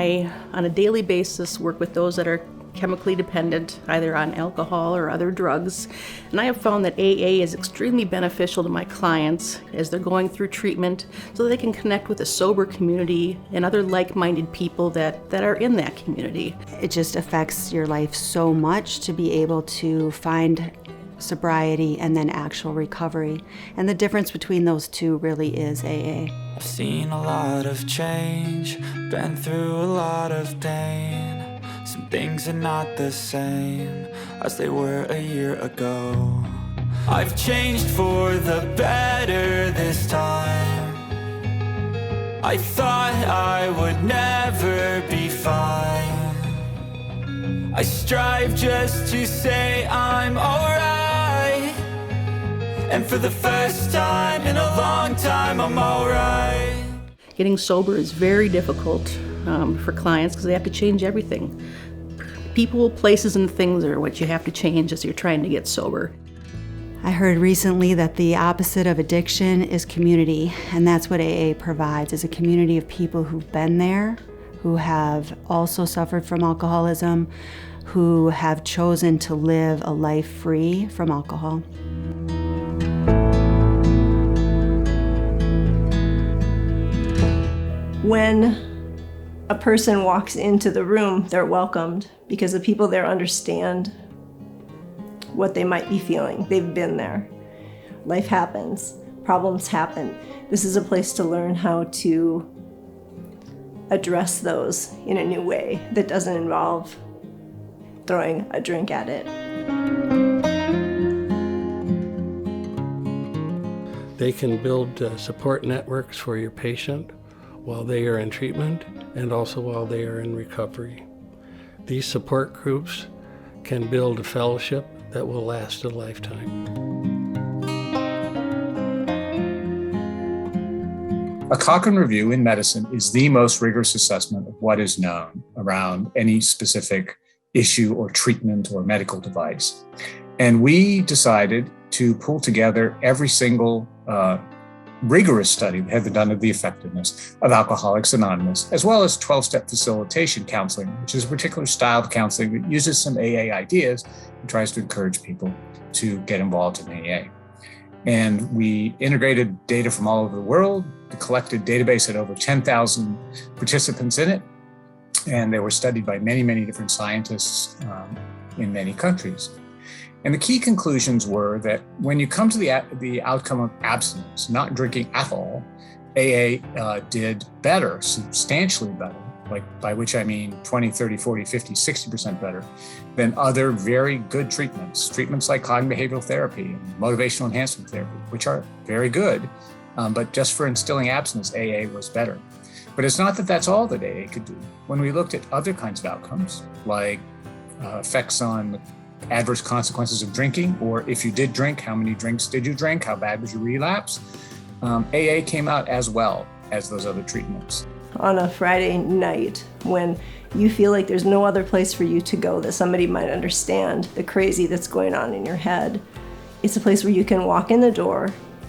I, on a daily basis, work with those that are chemically dependent, either on alcohol or other drugs. And I have found that AA is extremely beneficial to my clients as they're going through treatment so that they can connect with a sober community and other like-minded people that are in that community. It just affects your life so much to be able to find sobriety and then actual recovery. And the difference between those two really is AA. I've seen a lot of change, been through a lot of pain. Some things are not the same as they were a year ago. I've changed for the better this time. I thought I would never be fine. I strive just to say I'm alright. And for the first time in a long time, I'm alright. Getting sober is very difficult for clients because they have to change everything. People, places, and things are what you have to change as you're trying to get sober. I heard recently that the opposite of addiction is community, and that's what AA provides, is a community of people who've been there, who have also suffered from alcoholism, who have chosen to live a life free from alcohol. When a person walks into the room, they're welcomed because the people there understand what they might be feeling. They've been there. Life happens. Problems happen. This is a place to learn how to address those in a new way that doesn't involve throwing a drink at it. They can build support networks for your patient while they are in treatment and also while they are in recovery. These support groups can build a fellowship that will last a lifetime. A Cochrane review in medicine is the most rigorous assessment of what is known around any specific issue or treatment or medical device. And we decided to pull together every single rigorous study that had been done of the effectiveness of Alcoholics Anonymous, as well as 12-step facilitation counseling, which is a particular style of counseling that uses some AA ideas and tries to encourage people to get involved in AA. And we integrated data from all over the world. The collected database had over 10,000 participants in it, and they were studied by many, many different scientists in many countries. And the key conclusions were that when you come to the outcome of abstinence, not drinking at all, AA did better, substantially better, like by which I mean 20, 30, 40, 50, 60% better than other very good treatments like cognitive behavioral therapy and motivational enhancement therapy, which are very good, but just for instilling abstinence, AA was better. But it's not that that's all that AA could do. When we looked at other kinds of outcomes, like effects on adverse consequences of drinking, or if you did drink, how many drinks did you drink? How bad was your relapse? AA came out as well as those other treatments. On a Friday night, when you feel like there's no other place for you to go, that somebody might understand the crazy that's going on in your head, it's a place where you can walk in the door.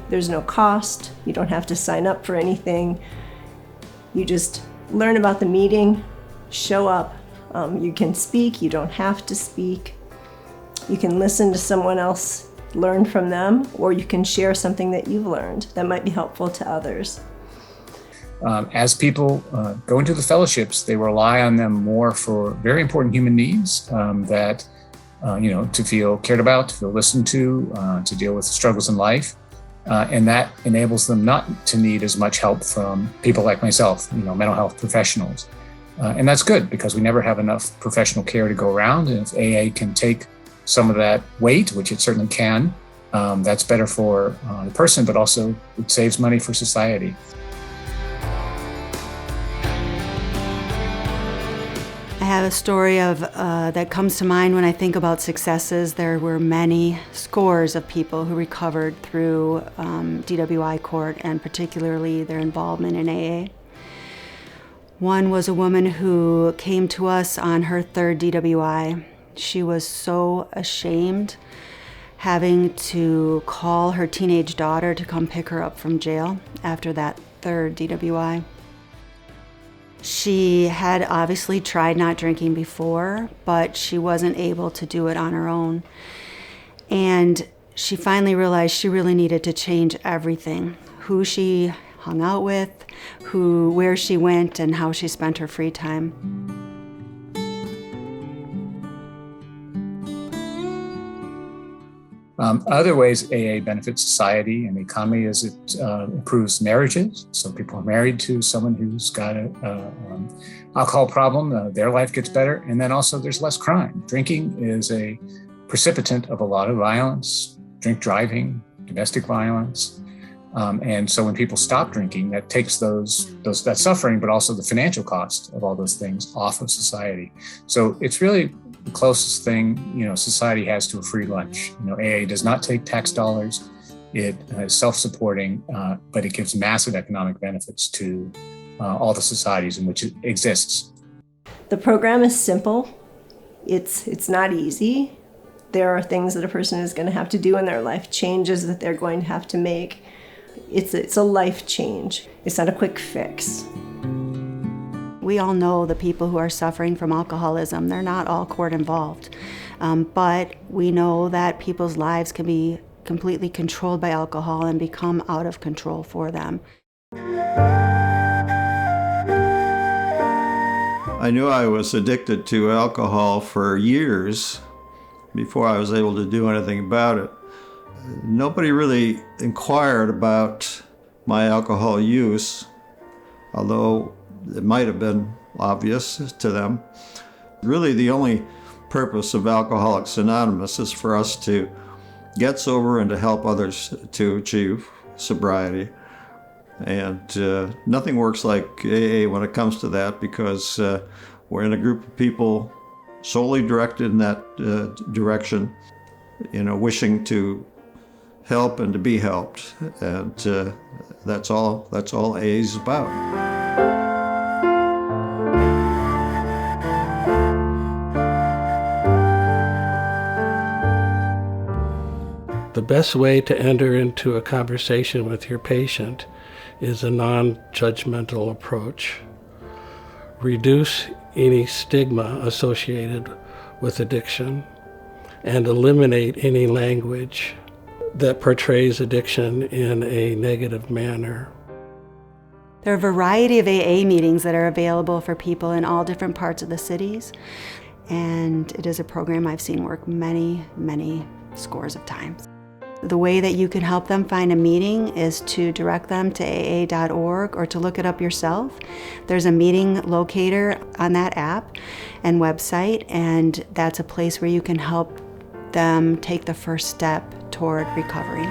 There's no cost. You don't have to sign up for anything. You just learn about the meeting, show up. You can speak. You don't have to speak. You can listen to someone else, learn from them, or you can share something that you've learned that might be helpful to others. As people go into the fellowships, they rely on them more for very important human needs to feel cared about, to feel listened to deal with struggles in life. And that enables them not to need as much help from people like myself, mental health professionals. And that's good because we never have enough professional care to go around. And if AA can take some of that weight, which it certainly can, that's better for the person, but also it saves money for society. I have a story of that comes to mind when I think about successes. There were many scores of people who recovered through DWI court, and particularly their involvement in AA. One was a woman who came to us on her third DWI. She was so ashamed having to call her teenage daughter to come pick her up from jail after that third DWI. She had obviously tried not drinking before, but she wasn't able to do it on her own. And she finally realized she really needed to change everything. Who she hung out with, where she went, and how she spent her free time. Other ways AA benefits society and the economy is it improves marriages. So people are married to someone who's got an alcohol problem, their life gets better. And then also there's less crime. Drinking is a precipitant of a lot of violence, drink driving, domestic violence. And so when people stop drinking, that takes that suffering, but also the financial cost of all those things off of society. So it's really the closest thing, society has to a free lunch. AA does not take tax dollars. It is self-supporting, but it gives massive economic benefits to all the societies in which it exists. The program is simple. It's not easy. There are things that a person is going to have to do in their life, changes that they're going to have to make. It's a life change. It's not a quick fix. We all know the people who are suffering from alcoholism. They're not all court involved. But we know that people's lives can be completely controlled by alcohol and become out of control for them. I knew I was addicted to alcohol for years before I was able to do anything about it. Nobody really inquired about my alcohol use, although it might have been obvious to them. Really, the only purpose of Alcoholics Anonymous is for us to get sober and to help others to achieve sobriety. And nothing works like AA when it comes to that, because we're in a group of people solely directed in that direction, wishing to help and to be helped. And that's all AA is about. The best way to enter into a conversation with your patient is a non-judgmental approach. Reduce any stigma associated with addiction and eliminate any language that portrays addiction in a negative manner. There are a variety of AA meetings that are available for people in all different parts of the cities, and it is a program I've seen work many, many scores of times. The way that you can help them find a meeting is to direct them to AA.org or to look it up yourself. There's a meeting locator on that app and website, and that's a place where you can help them take the first step toward recovery.